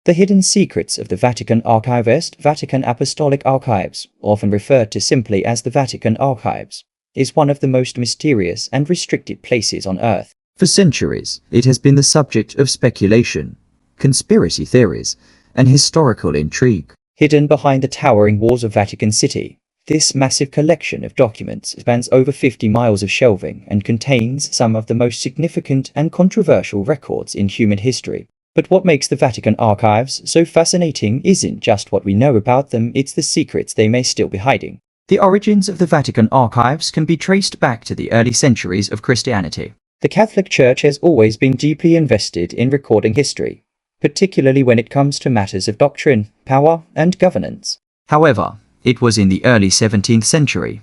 The hidden secrets of the Vatican Archives, Vatican Apostolic Archives, often referred to simply as the Vatican Archives, is one of the most mysterious and restricted places on Earth. For centuries, it has been the subject of speculation, conspiracy theories, and historical intrigue. Hidden behind the towering walls of Vatican City, this massive collection of documents spans over 50 miles of shelving and contains some of the most significant and controversial records in human history. But what makes the Vatican Archives so fascinating isn't just what we know about them, it's the secrets they may still be hiding. The origins of the Vatican Archives can be traced back to the early centuries of Christianity. The Catholic Church has always been deeply invested in recording history, particularly when it comes to matters of doctrine, power, and governance. However, it was in the early 17th century,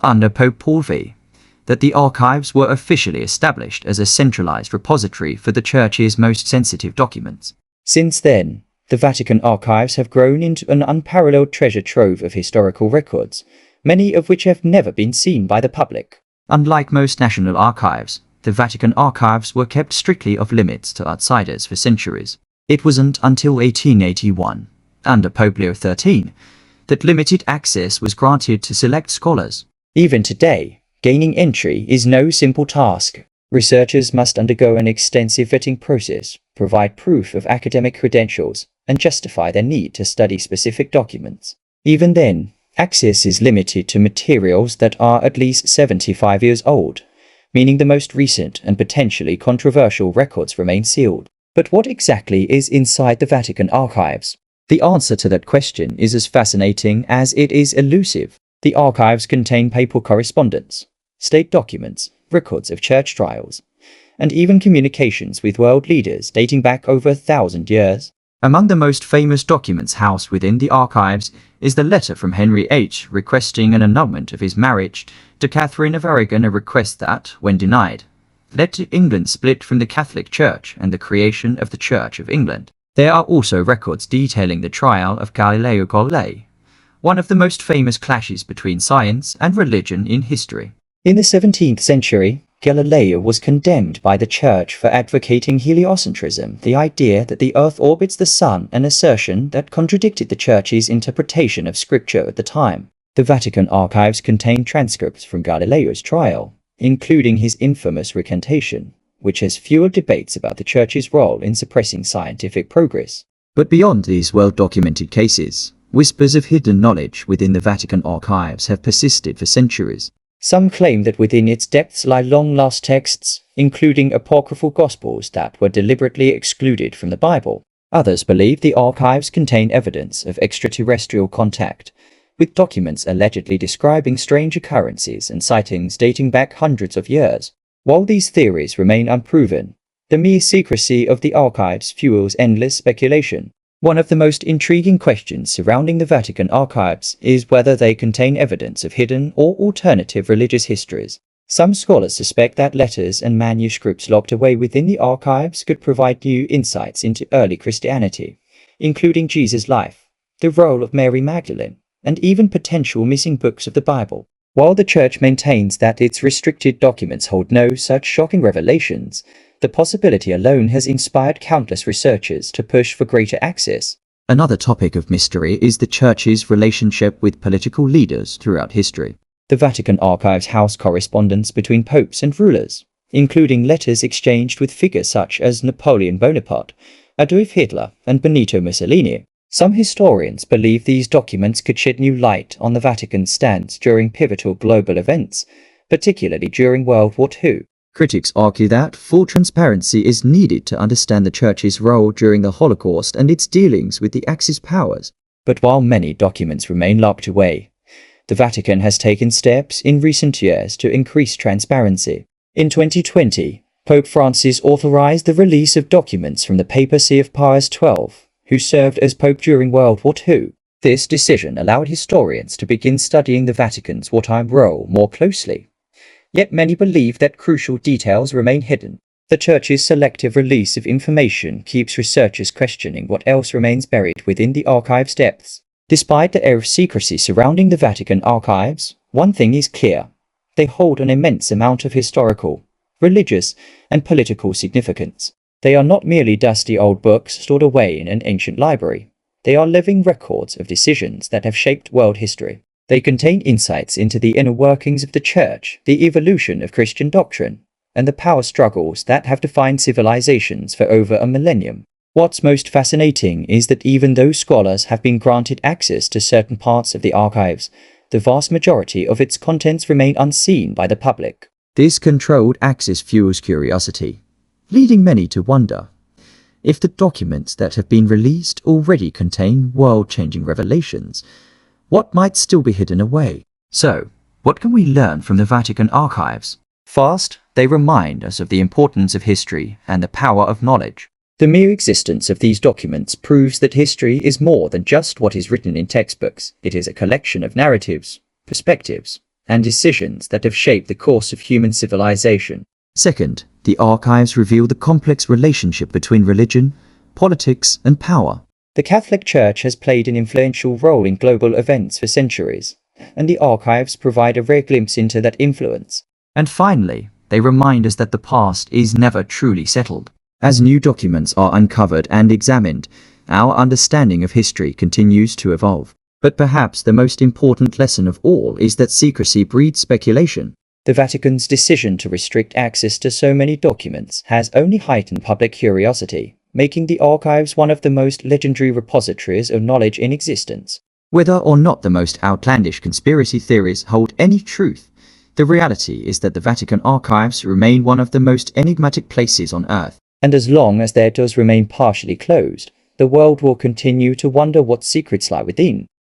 under Pope Paul V, that the archives were officially established as a centralized repository for the Church's most sensitive documents. Since then, the Vatican Archives have grown into an unparalleled treasure trove of historical records, many of which have never been seen by the public. Unlike most national archives, the Vatican Archives were kept strictly off limits to outsiders for centuries. It wasn't until 1881, under Pope Leo XIII, that limited access was granted to select scholars. Even today, gaining entry is no simple task. Researchers must undergo an extensive vetting process, provide proof of academic credentials, and justify their need to study specific documents. Even then, access is limited to materials that are at least 75 years old, meaning the most recent and potentially controversial records remain sealed. But what exactly is inside the Vatican Archives? The answer to that question is as fascinating as it is elusive. The archives contain papal correspondence, state documents, records of church trials, and even communications with world leaders dating back over 1,000 years. Among the most famous documents housed within the archives is the letter from Henry VIII requesting an annulment of his marriage to Catherine of Aragon, a request that, when denied, led to England split from the Catholic Church and the creation of the Church of England. There are also records detailing the trial of Galileo Galilei, one of the most famous clashes between science and religion in history. In the 17th century, Galileo was condemned by the Church for advocating heliocentrism, the idea that the Earth orbits the Sun, an assertion that contradicted the Church's interpretation of Scripture at the time. The Vatican Archives contain transcripts from Galileo's trial, including his infamous recantation, which has fueled debates about the Church's role in suppressing scientific progress. But beyond these well-documented cases, whispers of hidden knowledge within the Vatican Archives have persisted for centuries. Some claim that within its depths lie long-lost texts, including apocryphal Gospels that were deliberately excluded from the Bible. Others believe the archives contain evidence of extraterrestrial contact, with documents allegedly describing strange occurrences and sightings dating back hundreds of years. While these theories remain unproven, the mere secrecy of the archives fuels endless speculation. One of the most intriguing questions surrounding the Vatican Archives is whether they contain evidence of hidden or alternative religious histories. Some scholars suspect that letters and manuscripts locked away within the archives could provide new insights into early Christianity, including Jesus' life, the role of Mary Magdalene, and even potential missing books of the Bible. While the Church maintains that its restricted documents hold no such shocking revelations, the possibility alone has inspired countless researchers to push for greater access. Another topic of mystery is the Church's relationship with political leaders throughout history. The Vatican Archives house correspondence between popes and rulers, including letters exchanged with figures such as Napoleon Bonaparte, Adolf Hitler, and Benito Mussolini. Some historians believe these documents could shed new light on the Vatican's stance during pivotal global events, particularly during World War II. Critics argue that full transparency is needed to understand the Church's role during the Holocaust and its dealings with the Axis powers. But while many documents remain locked away, the Vatican has taken steps in recent years to increase transparency. In 2020, Pope Francis authorized the release of documents from the papacy of Pius XII, who served as Pope during World War II. This decision allowed historians to begin studying the Vatican's wartime role more closely. Yet many believe that crucial details remain hidden. The Church's selective release of information keeps researchers questioning what else remains buried within the archive's depths. Despite the air of secrecy surrounding the Vatican Archives, one thing is clear: they hold an immense amount of historical, religious, and political significance. They are not merely dusty old books stored away in an ancient library. They are living records of decisions that have shaped world history. They contain insights into the inner workings of the Church, the evolution of Christian doctrine, and the power struggles that have defined civilizations for over a millennium. What's most fascinating is that even though scholars have been granted access to certain parts of the archives, the vast majority of its contents remain unseen by the public. This controlled access fuels curiosity, leading many to wonder if the documents that have been released already contain world-changing revelations. What might still be hidden away? So, what can we learn from the Vatican archives? First, they remind us of the importance of history and the power of knowledge. The mere existence of these documents proves that history is more than just what is written in textbooks. It is a collection of narratives, perspectives, and decisions that have shaped the course of human civilization. Second, the archives reveal the complex relationship between religion, politics, and power. The Catholic Church has played an influential role in global events for centuries, and the archives provide a rare glimpse into that influence. And finally, they remind us that the past is never truly settled. As new documents are uncovered and examined, our understanding of history continues to evolve. But perhaps the most important lesson of all is that secrecy breeds speculation. The Vatican's decision to restrict access to so many documents has only heightened public curiosity, making the archives one of the most legendary repositories of knowledge in existence. Whether or not the most outlandish conspiracy theories hold any truth, the reality is that the Vatican archives remain one of the most enigmatic places on Earth. And as long as their doors remain partially closed, the world will continue to wonder what secrets lie within.